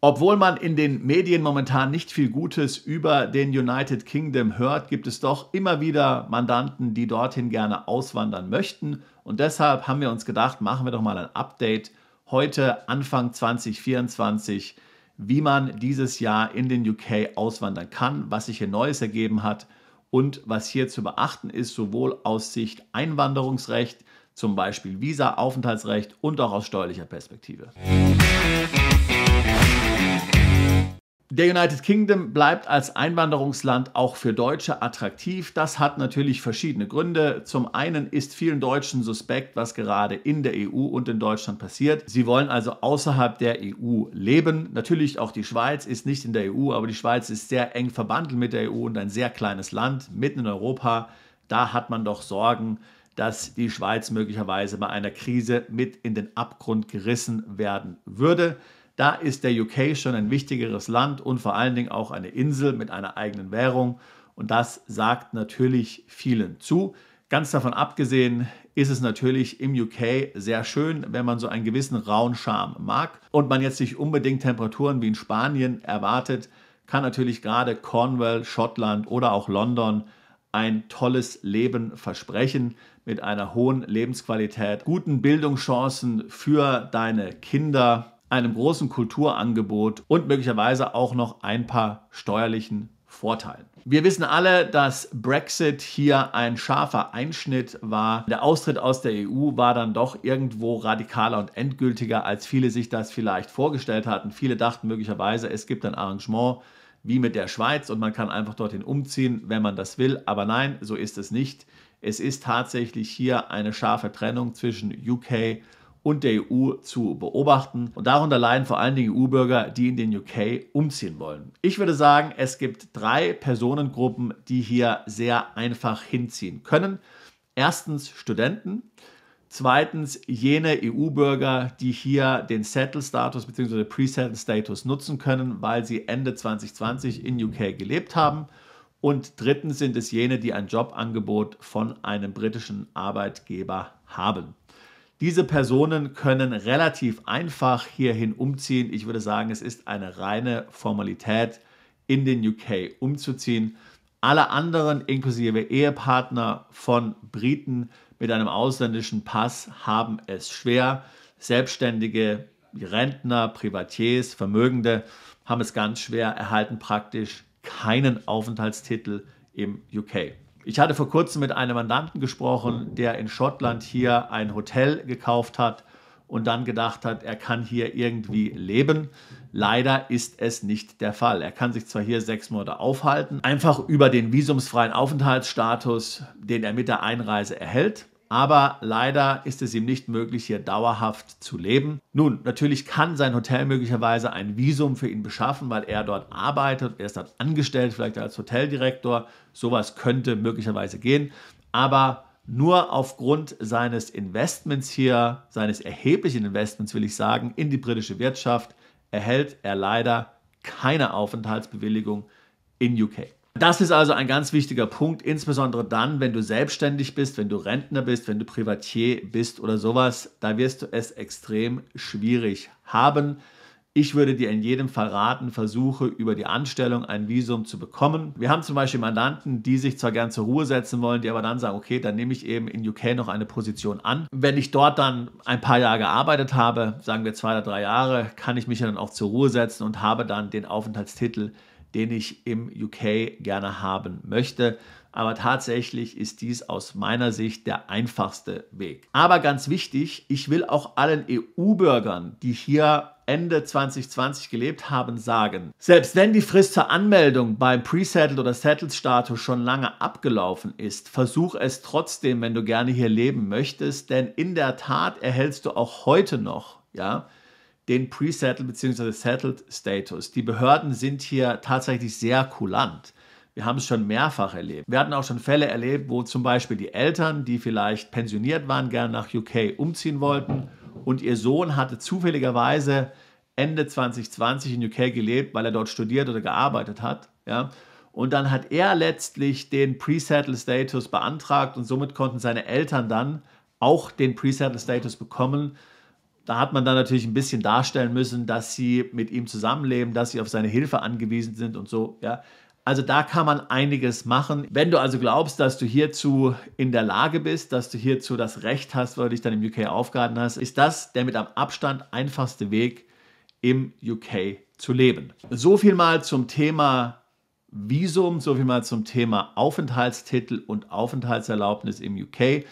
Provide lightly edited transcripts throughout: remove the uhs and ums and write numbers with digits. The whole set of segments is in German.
Obwohl man in den Medien momentan nicht viel Gutes über den United Kingdom hört, gibt es doch immer wieder Mandanten, die dorthin gerne auswandern möchten. Und deshalb haben wir uns gedacht, machen wir doch mal ein Update heute Anfang 2024, wie man dieses Jahr in den UK auswandern kann, was sich hier Neues ergeben hat und was hier zu beachten ist, sowohl aus Sicht Einwanderungsrecht, zum Beispiel Visa, Aufenthaltsrecht und auch aus steuerlicher Perspektive. Der United Kingdom bleibt als Einwanderungsland auch für Deutsche attraktiv. Das hat natürlich verschiedene Gründe. Zum einen ist vielen Deutschen suspekt, was gerade in der EU und in Deutschland passiert. Sie wollen also außerhalb der EU leben. Natürlich auch die Schweiz ist nicht in der EU, aber die Schweiz ist sehr eng verbandelt mit der EU und ein sehr kleines Land mitten in Europa. Da hat man doch Sorgen, dass die Schweiz möglicherweise bei einer Krise mit in den Abgrund gerissen werden würde. Da ist der UK schon ein wichtigeres Land und vor allen Dingen auch eine Insel mit einer eigenen Währung. Und das sagt natürlich vielen zu. Ganz davon abgesehen ist es natürlich im UK sehr schön, wenn man so einen gewissen rauen Charme mag und man jetzt nicht unbedingt Temperaturen wie in Spanien erwartet, kann natürlich gerade Cornwall, Schottland oder auch London ein tolles Leben versprechen mit einer hohen Lebensqualität, guten Bildungschancen für deine Kinder, einem großen Kulturangebot und möglicherweise auch noch ein paar steuerlichen Vorteilen. Wir wissen alle, dass Brexit hier ein scharfer Einschnitt war. Der Austritt aus der EU war dann doch irgendwo radikaler und endgültiger, als viele sich das vielleicht vorgestellt hatten. Viele dachten möglicherweise, es gibt ein Arrangement wie mit der Schweiz und man kann einfach dorthin umziehen, wenn man das will. Aber nein, so ist es nicht. Es ist tatsächlich hier eine scharfe Trennung zwischen UK und der EU zu beobachten. Und darunter leiden vor allen Dingen EU-Bürger, die in den UK umziehen wollen. Ich würde sagen, es gibt 3 Personengruppen, die hier sehr einfach hinziehen können. Erstens Studenten. Zweitens jene EU-Bürger, die hier den Settle-Status bzw. Pre-Settle-Status nutzen können, weil sie Ende 2020 in UK gelebt haben. Und drittens sind es jene, die ein Jobangebot von einem britischen Arbeitgeber haben. Diese Personen können relativ einfach hierhin umziehen. Ich würde sagen, es ist eine reine Formalität, in den UK umzuziehen. Alle anderen, inklusive Ehepartner von Briten mit einem ausländischen Pass, haben es schwer. Selbstständige, Rentner, Privatiers, Vermögende haben es ganz schwer, erhalten praktisch keinen Aufenthaltstitel im UK. Ich hatte vor kurzem mit einem Mandanten gesprochen, der in Schottland hier ein Hotel gekauft hat und dann gedacht hat, er kann hier irgendwie leben. Leider ist es nicht der Fall. Er kann sich zwar hier 6 Monate aufhalten, einfach über den visumsfreien Aufenthaltsstatus, den er mit der Einreise erhält. Aber leider ist es ihm nicht möglich, hier dauerhaft zu leben. Nun, natürlich kann sein Hotel möglicherweise ein Visum für ihn beschaffen, weil er dort arbeitet. Er ist dort angestellt, vielleicht als Hoteldirektor. Sowas könnte möglicherweise gehen. Aber nur aufgrund seines Investments hier, seines erheblichen Investments, will ich sagen, in die britische Wirtschaft, erhält er leider keine Aufenthaltsbewilligung in UK. Das ist also ein ganz wichtiger Punkt, insbesondere dann, wenn du selbstständig bist, wenn du Rentner bist, wenn du Privatier bist oder sowas, da wirst du es extrem schwierig haben. Ich würde dir in jedem Fall raten, versuche über die Anstellung ein Visum zu bekommen. Wir haben zum Beispiel Mandanten, die sich zwar gern zur Ruhe setzen wollen, die aber dann sagen, okay, dann nehme ich eben in UK noch eine Position an. Wenn ich dort dann ein paar Jahre gearbeitet habe, sagen wir 2 oder 3 Jahre, kann ich mich dann auch zur Ruhe setzen und habe dann den Aufenthaltstitel, den ich im UK gerne haben möchte. Aber tatsächlich ist dies aus meiner Sicht der einfachste Weg. Aber ganz wichtig, ich will auch allen EU-Bürgern, die hier Ende 2020 gelebt haben, sagen, selbst wenn die Frist zur Anmeldung beim Pre-Settled oder Settled-Status schon lange abgelaufen ist, versuch es trotzdem, wenn du gerne hier leben möchtest, denn in der Tat erhältst du auch heute noch, den Pre-Settled bzw. Settled-Status. Die Behörden sind hier tatsächlich sehr kulant. Wir haben es schon mehrfach erlebt. Wir hatten auch schon Fälle erlebt, wo zum Beispiel die Eltern, die vielleicht pensioniert waren, gerne nach UK umziehen wollten und ihr Sohn hatte zufälligerweise Ende 2020 in UK gelebt, weil er dort studiert oder gearbeitet hat. Und dann hat er letztlich den Pre-Settled-Status beantragt und somit konnten seine Eltern dann auch den Pre-Settled-Status bekommen. Da hat man dann natürlich ein bisschen darstellen müssen, dass sie mit ihm zusammenleben, dass sie auf seine Hilfe angewiesen sind und so. Ja. Also da kann man einiges machen. Wenn du also glaubst, dass du hierzu in der Lage bist, dass du hierzu das Recht hast, weil du dich dann im UK aufgehalten hast, ist das der mit am Abstand einfachste Weg, im UK zu leben. So viel mal zum Thema Visum, so viel mal zum Thema Aufenthaltstitel und Aufenthaltserlaubnis im UK.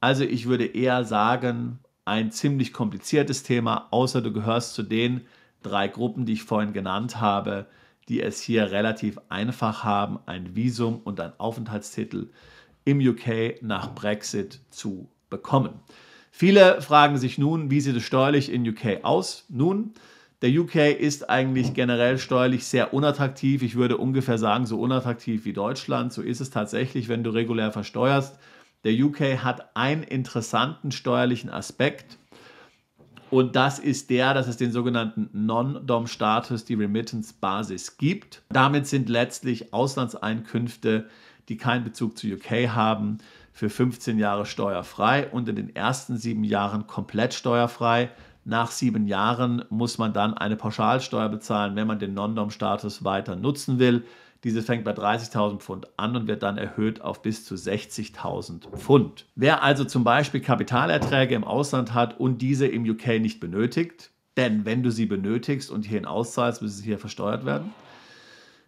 Also ich würde eher sagen, ein ziemlich kompliziertes Thema, außer du gehörst zu den 3 Gruppen, die ich vorhin genannt habe, die es hier relativ einfach haben, ein Visum und einen Aufenthaltstitel im UK nach Brexit zu bekommen. Viele fragen sich nun, wie sieht es steuerlich in UK aus? Nun, der UK ist eigentlich generell steuerlich sehr unattraktiv. Ich würde ungefähr sagen, so unattraktiv wie Deutschland. So ist es tatsächlich, wenn du regulär versteuerst. Der UK hat einen interessanten steuerlichen Aspekt. Und das ist dass es den sogenannten Non-Dom-Status, die Remittance-Basis gibt. Damit sind letztlich Auslandseinkünfte, die keinen Bezug zu UK haben, für 15 Jahre steuerfrei und in den ersten 7 Jahren komplett steuerfrei. Nach 7 Jahren muss man dann eine Pauschalsteuer bezahlen, wenn man den Non-Dom-Status weiter nutzen will. Diese fängt bei 30.000 Pfund an und wird dann erhöht auf bis zu 60.000 Pfund. Wer also zum Beispiel Kapitalerträge im Ausland hat und diese im UK nicht benötigt, denn wenn du sie benötigst und hierhin auszahlst, müssen sie hier versteuert werden.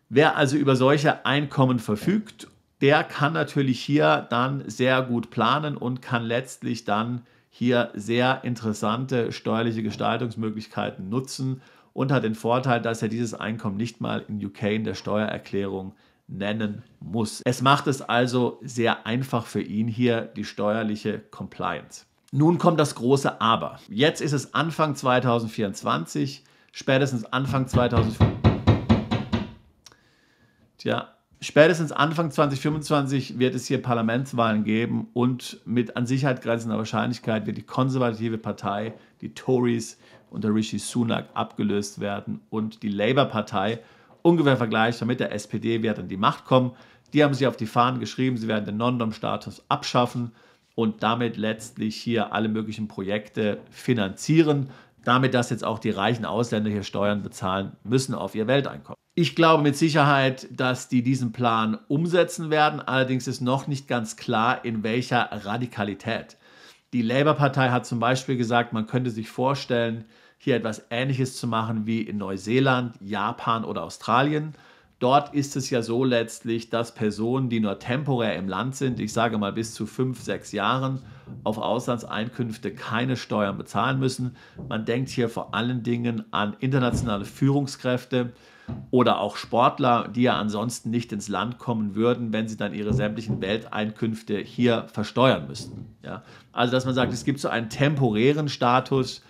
Wer also über solche Einkommen verfügt, der kann natürlich hier dann sehr gut planen und kann letztlich dann hier sehr interessante steuerliche Gestaltungsmöglichkeiten nutzen und hat den Vorteil, dass er dieses Einkommen nicht mal in UK in der Steuererklärung nennen muss. Es macht es also sehr einfach für ihn hier, die steuerliche Compliance. Nun kommt das große Aber. Jetzt ist es Anfang 2024, spätestens Anfang 2025 wird es hier Parlamentswahlen geben und mit an Sicherheit grenzender Wahrscheinlichkeit wird die konservative Partei, die Tories, unter Rishi Sunak abgelöst werden und die Labour-Partei, ungefähr vergleichbar mit der SPD, wird an die Macht kommen. Die haben sich auf die Fahnen geschrieben, sie werden den Non-Dom-Status abschaffen und damit letztlich hier alle möglichen Projekte finanzieren, damit dass jetzt auch die reichen Ausländer hier Steuern bezahlen müssen auf ihr Welteinkommen. Ich glaube mit Sicherheit, dass die diesen Plan umsetzen werden, allerdings ist noch nicht ganz klar, in welcher Radikalität. Die Labour-Partei hat zum Beispiel gesagt, man könnte sich vorstellen, hier etwas Ähnliches zu machen wie in Neuseeland, Japan oder Australien. Dort ist es ja so letztlich, dass Personen, die nur temporär im Land sind, ich sage mal bis zu 5, 6 Jahren, auf Auslandseinkünfte keine Steuern bezahlen müssen. Man denkt hier vor allen Dingen an internationale Führungskräfte oder auch Sportler, die ja ansonsten nicht ins Land kommen würden, wenn sie dann ihre sämtlichen Welteinkünfte hier versteuern müssten. Ja? Also dass man sagt, es gibt so einen temporären Status,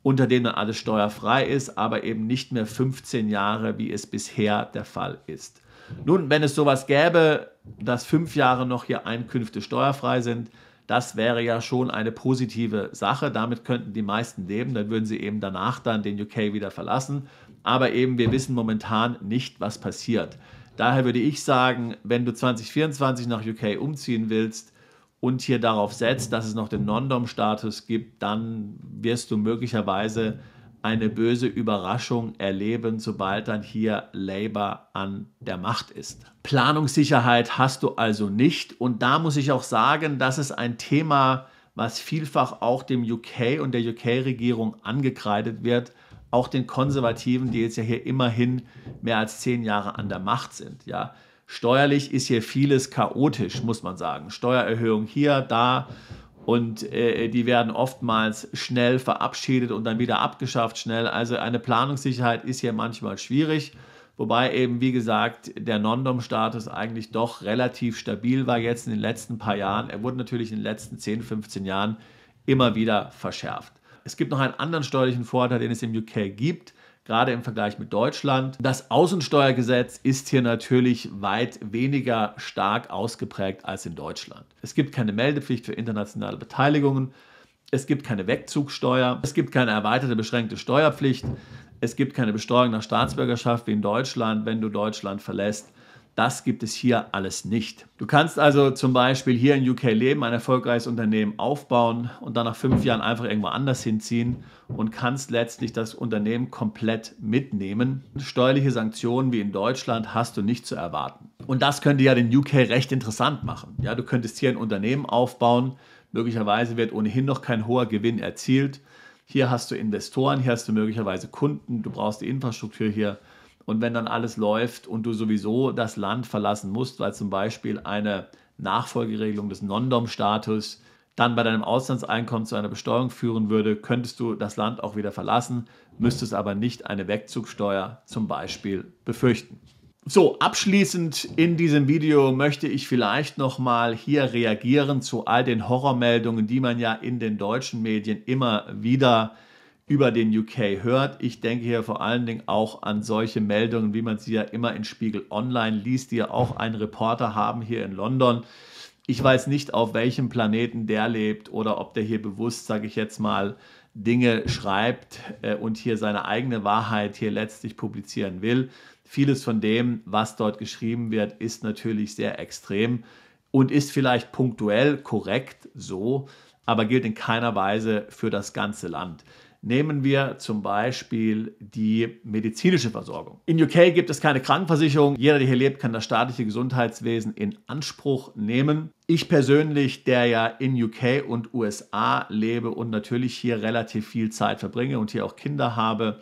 unter dem dann alles steuerfrei ist, aber eben nicht mehr 15 Jahre, wie es bisher der Fall ist. Nun, wenn es sowas gäbe, dass 5 Jahre noch hier Einkünfte steuerfrei sind, das wäre ja schon eine positive Sache. Damit könnten die meisten leben, dann würden sie eben danach dann den UK wieder verlassen. Aber eben, wir wissen momentan nicht, was passiert. Daher würde ich sagen, wenn du 2024 nach UK umziehen willst, und hier darauf setzt, dass es noch den Non-Dom-Status gibt, dann wirst du möglicherweise eine böse Überraschung erleben, sobald dann hier Labour an der Macht ist. Planungssicherheit hast du also nicht und da muss ich auch sagen, das ist ein Thema, was vielfach auch dem UK und der UK-Regierung angekreidet wird, auch den Konservativen, die jetzt ja hier immerhin mehr als 10 Jahre an der Macht sind, ja. Steuerlich ist hier vieles chaotisch, muss man sagen. Steuererhöhung hier, da und die werden oftmals schnell verabschiedet und dann wieder abgeschafft schnell. Also eine Planungssicherheit ist hier manchmal schwierig, wobei eben, wie gesagt, der Non-Dom-Status eigentlich doch relativ stabil war jetzt in den letzten paar Jahren. Er wurde natürlich in den letzten 10, 15 Jahren immer wieder verschärft. Es gibt noch einen anderen steuerlichen Vorteil, den es im UK gibt, gerade im Vergleich mit Deutschland. Das Außensteuergesetz ist hier natürlich weit weniger stark ausgeprägt als in Deutschland. Es gibt keine Meldepflicht für internationale Beteiligungen, es gibt keine Wegzugsteuer, es gibt keine erweiterte beschränkte Steuerpflicht, es gibt keine Besteuerung nach Staatsbürgerschaft wie in Deutschland, wenn du Deutschland verlässt. Das gibt es hier alles nicht. Du kannst also zum Beispiel hier in UK leben, ein erfolgreiches Unternehmen aufbauen und dann nach 5 Jahren einfach irgendwo anders hinziehen und kannst letztlich das Unternehmen komplett mitnehmen. Steuerliche Sanktionen wie in Deutschland hast du nicht zu erwarten. Und das könnte ja den UK recht interessant machen. Ja, du könntest hier ein Unternehmen aufbauen, möglicherweise wird ohnehin noch kein hoher Gewinn erzielt. Hier hast du Investoren, hier hast du möglicherweise Kunden, du brauchst die Infrastruktur hier. Und wenn dann alles läuft und du sowieso das Land verlassen musst, weil zum Beispiel eine Nachfolgeregelung des Non-Dom-Status dann bei deinem Auslandseinkommen zu einer Besteuerung führen würde, könntest du das Land auch wieder verlassen, müsstest aber nicht eine Wegzugsteuer zum Beispiel befürchten. So, abschließend in diesem Video möchte ich vielleicht nochmal hier reagieren zu all den Horrormeldungen, die man ja in den deutschen Medien immer wieder über den UK hört. Ich denke hier vor allen Dingen auch an solche Meldungen, wie man sie ja immer in Spiegel Online liest, die ja auch einen Reporter haben hier in London. Ich weiß nicht, auf welchem Planeten der lebt oder ob der hier bewusst, sage ich jetzt mal, Dinge schreibt und hier seine eigene Wahrheit hier letztlich publizieren will. Vieles von dem, was dort geschrieben wird, ist natürlich sehr extrem und ist vielleicht punktuell korrekt so, aber gilt in keiner Weise für das ganze Land. Nehmen wir zum Beispiel die medizinische Versorgung. In UK gibt es keine Krankenversicherung. Jeder, der hier lebt, kann das staatliche Gesundheitswesen in Anspruch nehmen. Ich persönlich, der ja in UK und USA lebe und natürlich hier relativ viel Zeit verbringe und hier auch Kinder habe,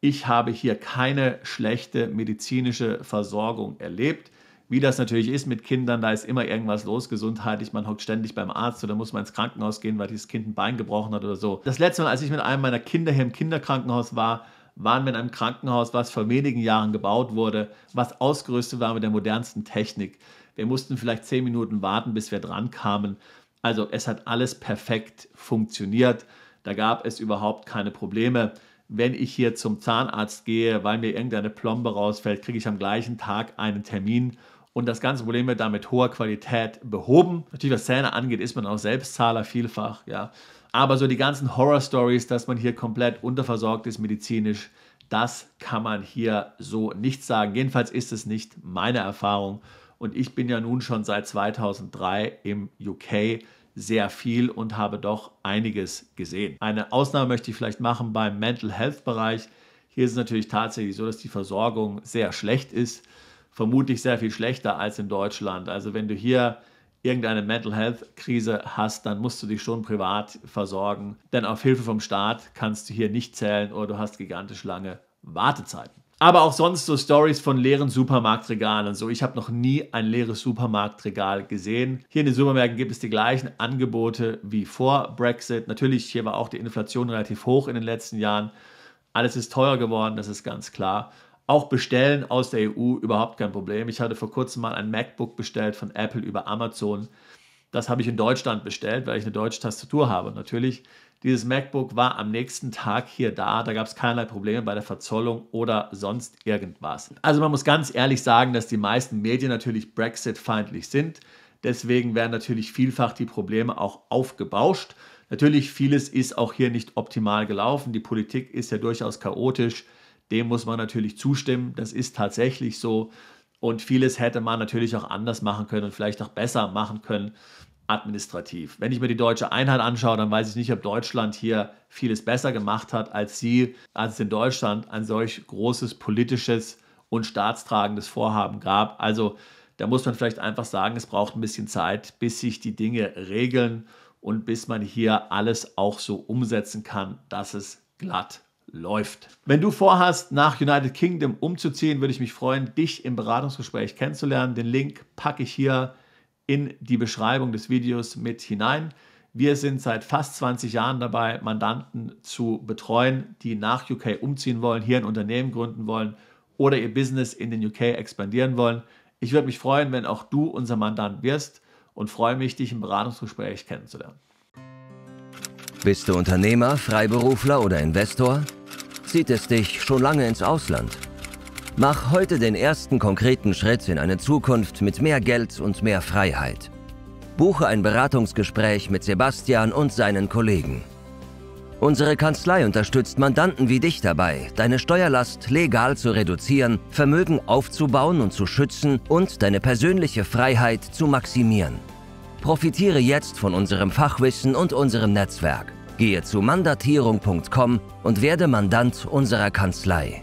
ich habe hier keine schlechte medizinische Versorgung erlebt. Wie das natürlich ist mit Kindern, da ist immer irgendwas los gesundheitlich, man hockt ständig beim Arzt oder muss man ins Krankenhaus gehen, weil dieses Kind ein Bein gebrochen hat oder so. Das letzte Mal, als ich mit einem meiner Kinder hier im Kinderkrankenhaus war, waren wir in einem Krankenhaus, was vor wenigen Jahren gebaut wurde, was ausgerüstet war mit der modernsten Technik. Wir mussten vielleicht 10 Minuten warten, bis wir dran kamen. Also es hat alles perfekt funktioniert. Da gab es überhaupt keine Probleme. Wenn ich hier zum Zahnarzt gehe, weil mir irgendeine Plombe rausfällt, kriege ich am gleichen Tag einen Termin. Und das ganze Problem wird da mit hoher Qualität behoben. Natürlich, was Zähne angeht, ist man auch Selbstzahler vielfach. Ja. Aber so die ganzen Horror-Stories, dass man hier komplett unterversorgt ist medizinisch, das kann man hier so nicht sagen. Jedenfalls ist es nicht meine Erfahrung. Und ich bin ja nun schon seit 2003 im UK sehr viel und habe doch einiges gesehen. Eine Ausnahme möchte ich vielleicht machen beim Mental Health Bereich. Hier ist es natürlich tatsächlich so, dass die Versorgung sehr schlecht ist. Vermutlich sehr viel schlechter als in Deutschland. Also wenn du hier irgendeine Mental Health Krise hast, dann musst du dich schon privat versorgen. Denn auf Hilfe vom Staat kannst du hier nicht zählen oder du hast gigantisch lange Wartezeiten. Aber auch sonst so Stories von leeren Supermarktregalen und so. Ich habe noch nie ein leeres Supermarktregal gesehen. Hier in den Supermärkten gibt es die gleichen Angebote wie vor Brexit. Natürlich, hier war auch die Inflation relativ hoch in den letzten Jahren. Alles ist teuer geworden, das ist ganz klar. Auch bestellen aus der EU überhaupt kein Problem. Ich hatte vor kurzem mal ein MacBook bestellt von Apple über Amazon. Das habe ich in Deutschland bestellt, weil ich eine deutsche Tastatur habe. Natürlich, dieses MacBook war am nächsten Tag hier da. Da gab es keinerlei Probleme bei der Verzollung oder sonst irgendwas. Also man muss ganz ehrlich sagen, dass die meisten Medien natürlich Brexit-feindlich sind. Deswegen werden natürlich vielfach die Probleme auch aufgebauscht. Natürlich, vieles ist auch hier nicht optimal gelaufen. Die Politik ist ja durchaus chaotisch. Dem muss man natürlich zustimmen. Das ist tatsächlich so. Und vieles hätte man natürlich auch anders machen können und vielleicht auch besser machen können, administrativ. Wenn ich mir die deutsche Einheit anschaue, dann weiß ich nicht, ob Deutschland hier vieles besser gemacht hat als es in Deutschland ein solch großes politisches und staatstragendes Vorhaben gab. Also da muss man vielleicht einfach sagen, es braucht ein bisschen Zeit, bis sich die Dinge regeln und bis man hier alles auch so umsetzen kann, dass es glatt läuft. Wenn du vorhast, nach United Kingdom umzuziehen, würde ich mich freuen, dich im Beratungsgespräch kennenzulernen. Den Link packe ich hier in die Beschreibung des Videos mit hinein. Wir sind seit fast 20 Jahren dabei, Mandanten zu betreuen, die nach UK umziehen wollen, hier ein Unternehmen gründen wollen oder ihr Business in den UK expandieren wollen. Ich würde mich freuen, wenn auch du unser Mandant wirst und freue mich, dich im Beratungsgespräch kennenzulernen. Bist du Unternehmer, Freiberufler oder Investor? Zieht es dich schon lange ins Ausland? Mach heute den ersten konkreten Schritt in eine Zukunft mit mehr Geld und mehr Freiheit. Buche ein Beratungsgespräch mit Sebastian und seinen Kollegen. Unsere Kanzlei unterstützt Mandanten wie dich dabei, deine Steuerlast legal zu reduzieren, Vermögen aufzubauen und zu schützen und deine persönliche Freiheit zu maximieren. Profitiere jetzt von unserem Fachwissen und unserem Netzwerk. Gehe zu mandatierung.com und werde Mandant unserer Kanzlei.